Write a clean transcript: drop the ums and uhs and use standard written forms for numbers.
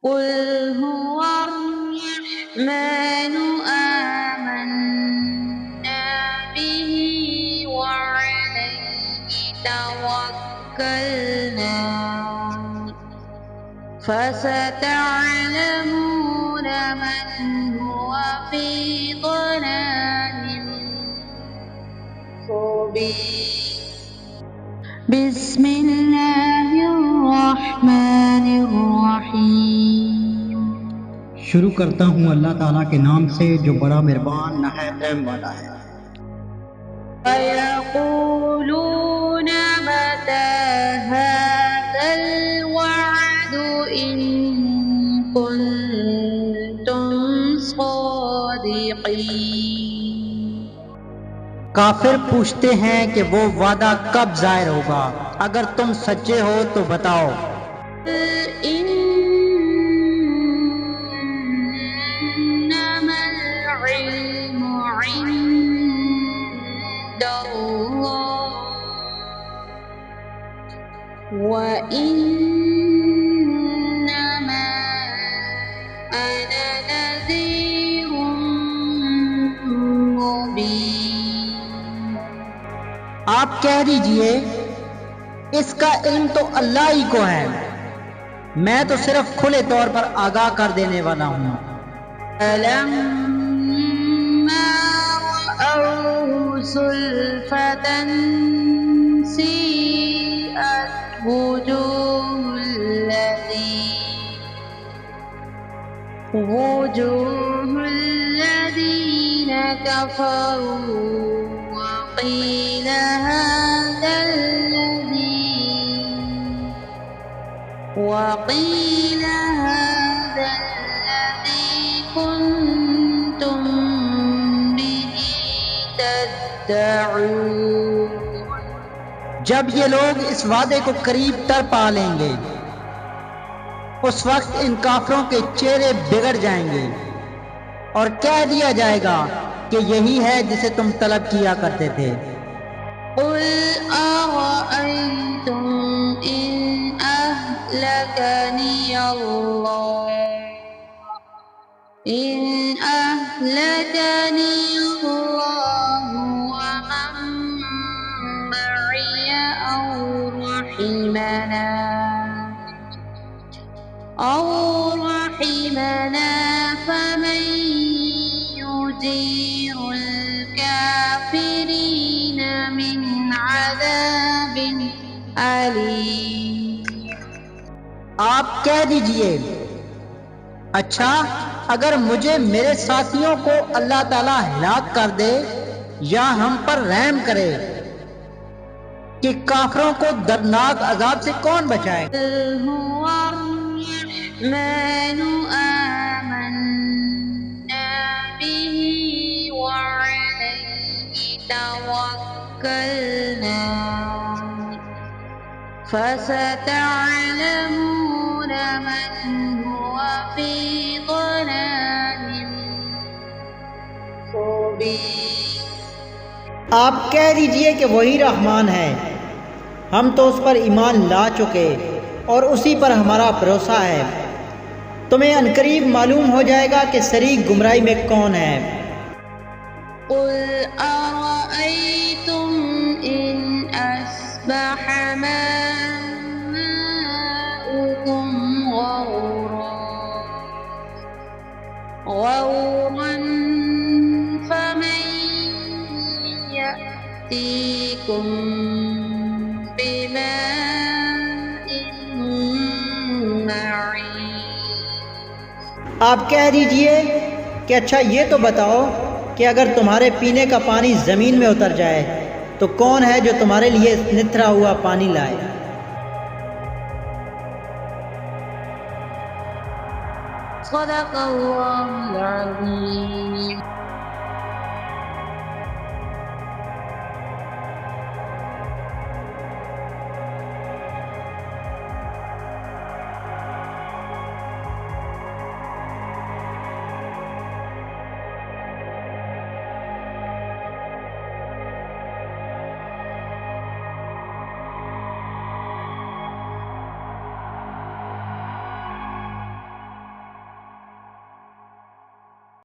قل هو الرحمن آمنا به وعليه توكلنا فستعلمون من هو في ضلال مبين بسم اللہ الرحمن الرحیم شروع کرتا ہوں اللہ تعالیٰ کے نام سے جو بڑا مہربان نہایت رحم والا ہے۔ وَيَقُولُونَ مَتَى هَذَا الْوَعْدُ إِن كُنتُمْ صَادِقِينَ۔ کافر پوچھتے ہیں کہ وہ وعدہ کب ظاہر ہوگا، اگر تم سچے ہو تو بتاؤ۔ إِنَّمَا الْعِلْمُ عِندَ اللَّهِ وَإِنَّمَا أَنَا نَذِيرٌ مُبِينٌ۔ آپ کہہ دیجئے اس کا علم تو اللہ ہی کو ہے، میں تو صرف کھلے طور پر آگاہ کر دینے والا ہوں۔ فَلَمَّا رَأَوْهُ زُلْفَةً سِيئَتْ وُجُوهُ الَّذِينَ كَفَرُوا وَقِيلَ هَذَا الَّذِي كُنتُم بِهِ تَدَّعُونَ۔ جب یہ لوگ اس وعدے کو قریب تر پا لیں گے، اس وقت ان کافروں کے چہرے بگڑ جائیں گے اور کہہ دیا جائے گا کہ یہی ہے جسے تم طلب کیا کرتے تھے۔ قُلْ أَرَأَيْتُمْ إِنْ أَهْلَكَنِيَ اللَّهُ وَمَن مَّعِيَ أَوْ رَحِمَنَا فَمَن يُجِيرُ الْكَافِرِينَ مِنْ عَذَابٍ أَلِيمٍ۔ آپ کہہ دیجئے اچھا اگر مجھے میرے ساتھیوں کو اللہ تعالیٰ ہلاک کر دے یا ہم پر رحم کرے کہ کافروں کو دردناک عذاب سے کون بچائے؟ هو الرحمن آمنا به وعليه توكلنا فستعلمون من هو في ضلال مبين۔ آپ کہہ دیجئے کہ وہی رحمان ہے، ہم تو اس پر ایمان لا چکے اور اسی پر ہمارا بھروسہ ہے، تمہیں عنقریب معلوم ہو جائے گا کہ صریح گمراہی میں کون ہے۔ قُلْ أَرَأَيْتُمْ إِنْ أَصْبَحَ مَاؤُكُمْ غَوْرًا فَمَن يَأْتِيكُم بِمَاءٍ مَّعِينٍ۔ آپ کہہ دیجئے کہ اچھا یہ تو بتاؤ کہ اگر تمہارے پینے کا پانی زمین میں اتر جائے تو کون ہے جو تمہارے لیے نتھرا ہوا پانی لائے؟ صدق اللہ العظیم۔